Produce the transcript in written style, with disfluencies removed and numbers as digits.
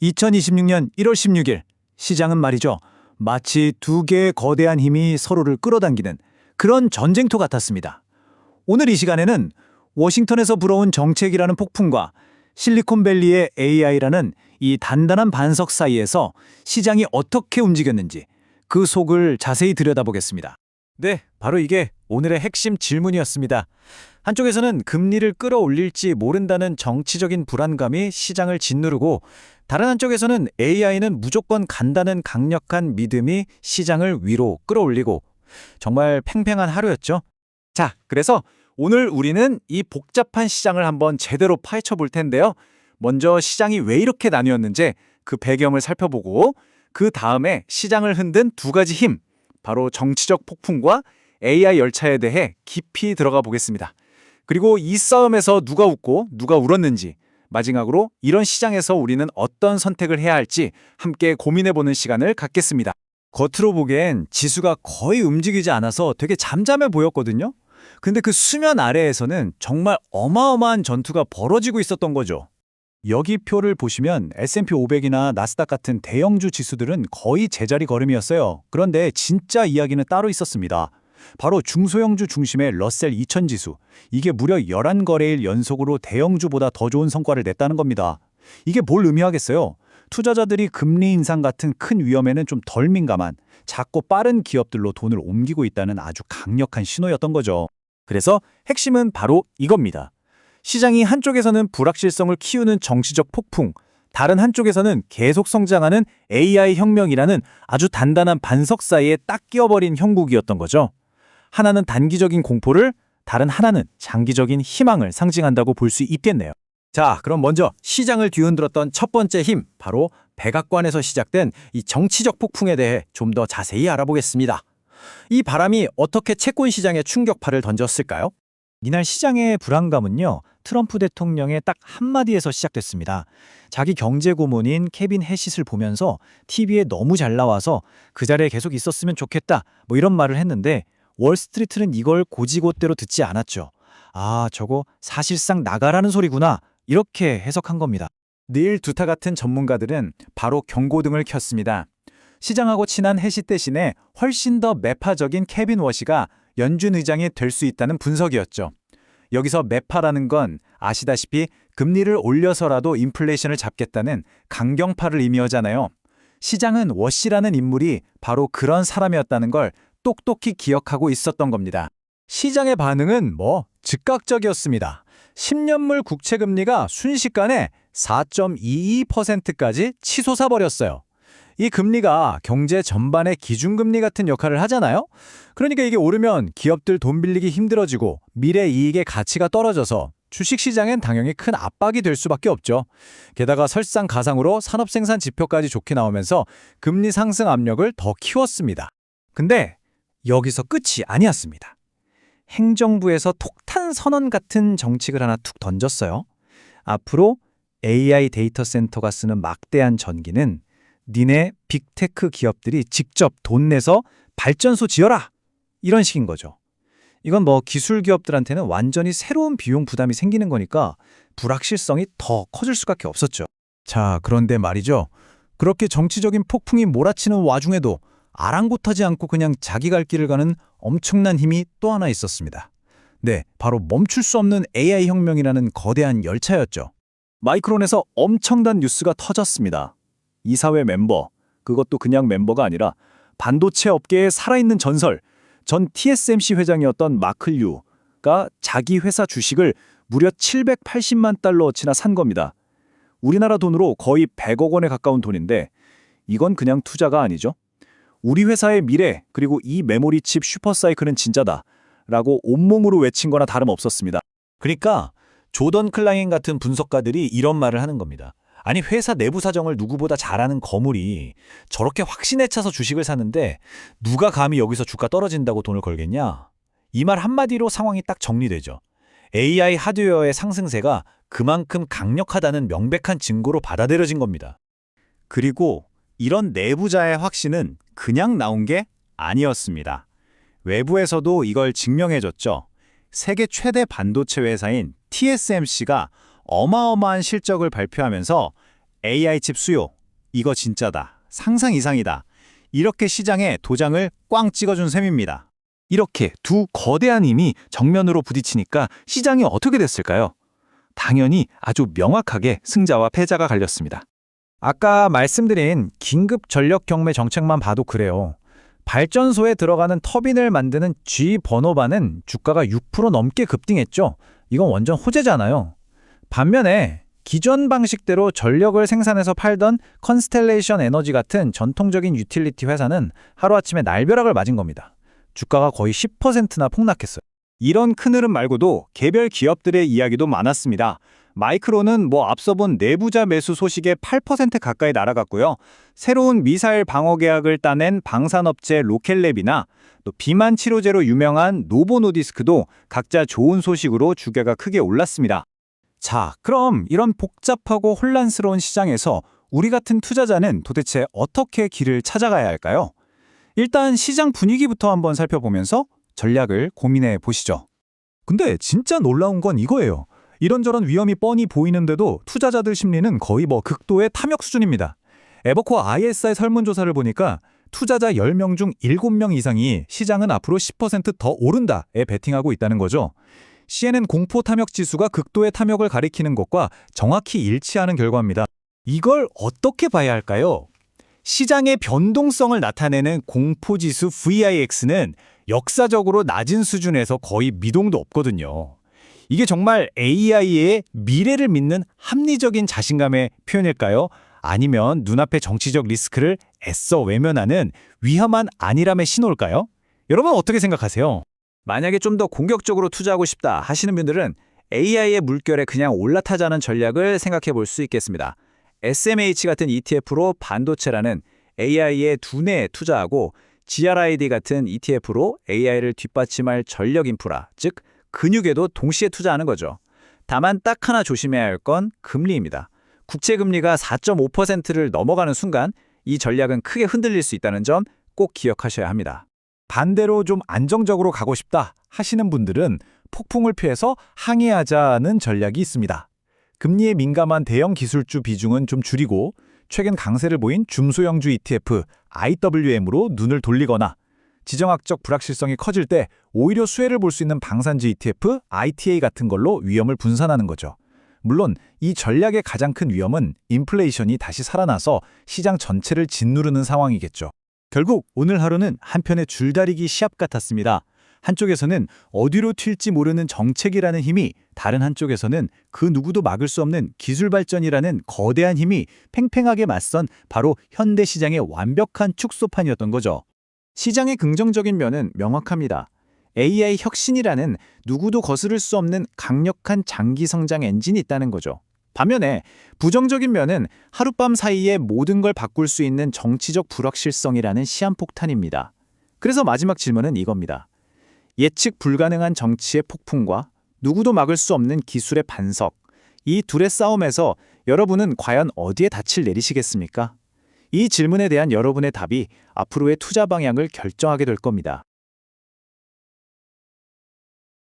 2026년 1월 16일 시장은 말이죠. 마치 두 개의 거대한 힘이 서로를 끌어당기는 그런 전쟁터 같았습니다. 오늘 이 시간에는 워싱턴에서 불어온 정책이라는 폭풍과 실리콘밸리의 AI라는 이 단단한 반석 사이에서 시장이 어떻게 움직였는지 그 속을 자세히 들여다보겠습니다. 네, 바로 이게 오늘의 핵심 질문이었습니다. 한쪽에서는 금리를 끌어올릴지 모른다는 정치적인 불안감이 시장을 짓누르고 다른 한쪽에서는 AI는 무조건 간다는 강력한 믿음이 시장을 위로 끌어올리고 정말 팽팽한 하루였죠. 자, 그래서 오늘 우리는 이 복잡한 시장을 한번 제대로 파헤쳐 볼 텐데요. 먼저 시장이 왜 이렇게 나뉘었는지 그 배경을 살펴보고 그 다음에 시장을 흔든 두 가지 힘, 바로 정치적 폭풍과 AI 열차에 대해 깊이 들어가 보겠습니다. 그리고 이 싸움에서 누가 웃고 누가 울었는지, 마지막으로 이런 시장에서 우리는 어떤 선택을 해야 할지 함께 고민해보는 시간을 갖겠습니다. 겉으로 보기엔 지수가 거의 움직이지 않아서 되게 잠잠해 보였거든요. 근데 그 수면 아래에서는 정말 어마어마한 전투가 벌어지고 있었던 거죠. 여기 표를 보시면 S&P 500이나 나스닥 같은 대형주 지수들은 거의 제자리 걸음이었어요. 그런데 진짜 이야기는 따로 있었습니다. 바로 중소형주 중심의 러셀 2000 지수. 이게 무려 11거래일 연속으로 대형주보다 더 좋은 성과를 냈다는 겁니다. 이게 뭘 의미하겠어요? 투자자들이 금리 인상 같은 큰 위험에는 좀 덜 민감한 작고 빠른 기업들로 돈을 옮기고 있다는 아주 강력한 신호였던 거죠. 그래서 핵심은 바로 이겁니다. 시장이 한쪽에서는 불확실성을 키우는 정치적 폭풍, 다른 한쪽에서는 계속 성장하는 AI 혁명이라는 아주 단단한 반석 사이에 딱 끼어버린 형국이었던 거죠. 하나는 단기적인 공포를, 다른 하나는 장기적인 희망을 상징한다고 볼 수 있겠네요. 자, 그럼 먼저 시장을 뒤흔들었던 첫 번째 힘, 바로 백악관에서 시작된 이 정치적 폭풍에 대해 좀 더 자세히 알아보겠습니다. 이 바람이 어떻게 채권 시장에 충격파를 던졌을까요? 이날 시장의 불안감은요, 트럼프 대통령의 딱 한마디에서 시작됐습니다. 자기 경제 고문인 케빈 해싯을 보면서 TV에 너무 잘 나와서 그 자리에 계속 있었으면 좋겠다, 뭐 이런 말을 했는데 월스트리트는 이걸 고지고대로 듣지 않았죠. 아, 저거 사실상 나가라는 소리구나, 이렇게 해석한 겁니다. 닐 두타 같은 전문가들은 바로 경고등을 켰습니다. 시장하고 친한 해싯 대신에 훨씬 더 매파적인 케빈 워시가 연준 의장이 될 수 있다는 분석이었죠. 여기서 매파라는 건 아시다시피 금리를 올려서라도 인플레이션을 잡겠다는 강경파를 의미하잖아요. 시장은 워시라는 인물이 바로 그런 사람이었다는 걸 똑똑히 기억하고 있었던 겁니다. 시장의 반응은 즉각적이었습니다. 10년물 국채금리가 순식간에 4.22%까지 치솟아 버렸어요. 이 금리가 경제 전반의 기준금리 같은 역할을 하잖아요. 그러니까 이게 오르면 기업들 돈 빌리기 힘들어지고 미래 이익의 가치가 떨어져서 주식시장엔 당연히 큰 압박이 될 수밖에 없죠. 게다가 설상가상으로 산업생산 지표까지 좋게 나오면서 금리 상승 압력을 더 키웠습니다. 근데 여기서 끝이 아니었습니다. 행정부에서 폭탄 선언 같은 정책을 하나 툭 던졌어요. 앞으로 AI 데이터 센터가 쓰는 막대한 전기는 니네 빅테크 기업들이 직접 돈 내서 발전소 지어라! 이런 식인 거죠. 이건 기술 기업들한테는 완전히 새로운 비용 부담이 생기는 거니까 불확실성이 더 커질 수밖에 없었죠. 자, 그런데 말이죠. 그렇게 정치적인 폭풍이 몰아치는 와중에도 아랑곳하지 않고 그냥 자기 갈 길을 가는 엄청난 힘이 또 하나 있었습니다. 네, 바로 멈출 수 없는 AI 혁명이라는 거대한 열차였죠. 마이크론에서 엄청난 뉴스가 터졌습니다. 이사회 멤버, 그것도 그냥 멤버가 아니라 반도체 업계의 살아있는 전설, 전 TSMC 회장이었던 마크 류가 자기 회사 주식을 무려 780만 달러어치나 산 겁니다. 우리나라 돈으로 거의 100억 원에 가까운 돈인데 이건 그냥 투자가 아니죠. 우리 회사의 미래, 그리고 이 메모리 칩 슈퍼사이클은 진짜다 라고 온몸으로 외친 거나 다름없었습니다. 그러니까 조던 클라인 같은 분석가들이 이런 말을 하는 겁니다. 아니, 회사 내부 사정을 누구보다 잘 아는 거물이 저렇게 확신에 차서 주식을 사는데 누가 감히 여기서 주가 떨어진다고 돈을 걸겠냐? 이 말 한마디로 상황이 딱 정리되죠. AI 하드웨어의 상승세가 그만큼 강력하다는 명백한 증거로 받아들여진 겁니다. 그리고 이런 내부자의 확신은 그냥 나온 게 아니었습니다. 외부에서도 이걸 증명해줬죠. 세계 최대 반도체 회사인 TSMC가 어마어마한 실적을 발표하면서 AI 칩 수요. 이거 진짜다. 상상 이상이다. 이렇게 시장에 도장을 꽝 찍어준 셈입니다. 이렇게 두 거대한 힘이 정면으로 부딪히니까 시장이 어떻게 됐을까요? 당연히 아주 명확하게 승자와 패자가 갈렸습니다. 아까 말씀드린 긴급 전력 경매 정책만 봐도 그래요. 발전소에 들어가는 터빈을 만드는 G 번호반은 주가가 6% 넘게 급등했죠. 이건 완전 호재잖아요. 반면에 기존 방식대로 전력을 생산해서 팔던 컨스텔레이션 에너지 같은 전통적인 유틸리티 회사는 하루아침에 날벼락을 맞은 겁니다. 주가가 거의 10%나 폭락했어요. 이런 큰 흐름 말고도 개별 기업들의 이야기도 많았습니다. 마이크론은 앞서 본 내부자 매수 소식에 8% 가까이 날아갔고요. 새로운 미사일 방어 계약을 따낸 방산업체 로켓랩이나 또 비만 치료제로 유명한 노보노디스크도 각자 좋은 소식으로 주가가 크게 올랐습니다. 자, 그럼 이런 복잡하고 혼란스러운 시장에서 우리 같은 투자자는 도대체 어떻게 길을 찾아가야 할까요? 일단 시장 분위기부터 한번 살펴보면서 전략을 고민해 보시죠. 근데 진짜 놀라운 건 이거예요. 이런저런 위험이 뻔히 보이는데도 투자자들 심리는 거의 극도의 탐욕 수준입니다. 에버코어 ISI 설문조사를 보니까 투자자 10명 중 7명 이상이 시장은 앞으로 10%더 오른다에 베팅하고 있다는 거죠. CNN 공포 탐욕 지수가 극도의 탐욕을 가리키는 것과 정확히 일치하는 결과입니다. 이걸 어떻게 봐야 할까요? 시장의 변동성을 나타내는 공포지수 VIX는 역사적으로 낮은 수준에서 거의 미동도 없거든요. 이게 정말 AI의 미래를 믿는 합리적인 자신감의 표현일까요? 아니면 눈앞의 정치적 리스크를 애써 외면하는 위험한 안일함의 신호일까요? 여러분 어떻게 생각하세요? 만약에 좀 더 공격적으로 투자하고 싶다 하시는 분들은 AI의 물결에 그냥 올라타자는 전략을 생각해 볼 수 있겠습니다. SMH 같은 ETF로 반도체라는 AI의 두뇌에 투자하고 GRID 같은 ETF로 AI를 뒷받침할 전력 인프라, 즉 근육에도 동시에 투자하는 거죠. 다만 딱 하나 조심해야 할 건 금리입니다. 국채금리가 4.5%를 넘어가는 순간 이 전략은 크게 흔들릴 수 있다는 점 꼭 기억하셔야 합니다. 반대로 좀 안정적으로 가고 싶다 하시는 분들은 폭풍을 피해서 항해하자는 전략이 있습니다. 금리에 민감한 대형 기술주 비중은 좀 줄이고 최근 강세를 보인 중소형주 ETF IWM으로 눈을 돌리거나 지정학적 불확실성이 커질 때 오히려 수혜를 볼 수 있는 방산주 ETF ITA 같은 걸로 위험을 분산하는 거죠. 물론 이 전략의 가장 큰 위험은 인플레이션이 다시 살아나서 시장 전체를 짓누르는 상황이겠죠. 결국 오늘 하루는 한편의 줄다리기 시합 같았습니다. 한쪽에서는 어디로 튈지 모르는 정책이라는 힘이, 다른 한쪽에서는 그 누구도 막을 수 없는 기술 발전이라는 거대한 힘이 팽팽하게 맞선 바로 현대 시장의 완벽한 축소판이었던 거죠. 시장의 긍정적인 면은 명확합니다. AI 혁신이라는 누구도 거스를 수 없는 강력한 장기 성장 엔진이 있다는 거죠. 반면에 부정적인 면은 하룻밤 사이에 모든 걸 바꿀 수 있는 정치적 불확실성이라는 시한폭탄입니다. 그래서 마지막 질문은 이겁니다. 예측 불가능한 정치의 폭풍과 누구도 막을 수 없는 기술의 반석, 이 둘의 싸움에서 여러분은 과연 어디에 닻을 내리시겠습니까? 이 질문에 대한 여러분의 답이 앞으로의 투자 방향을 결정하게 될 겁니다.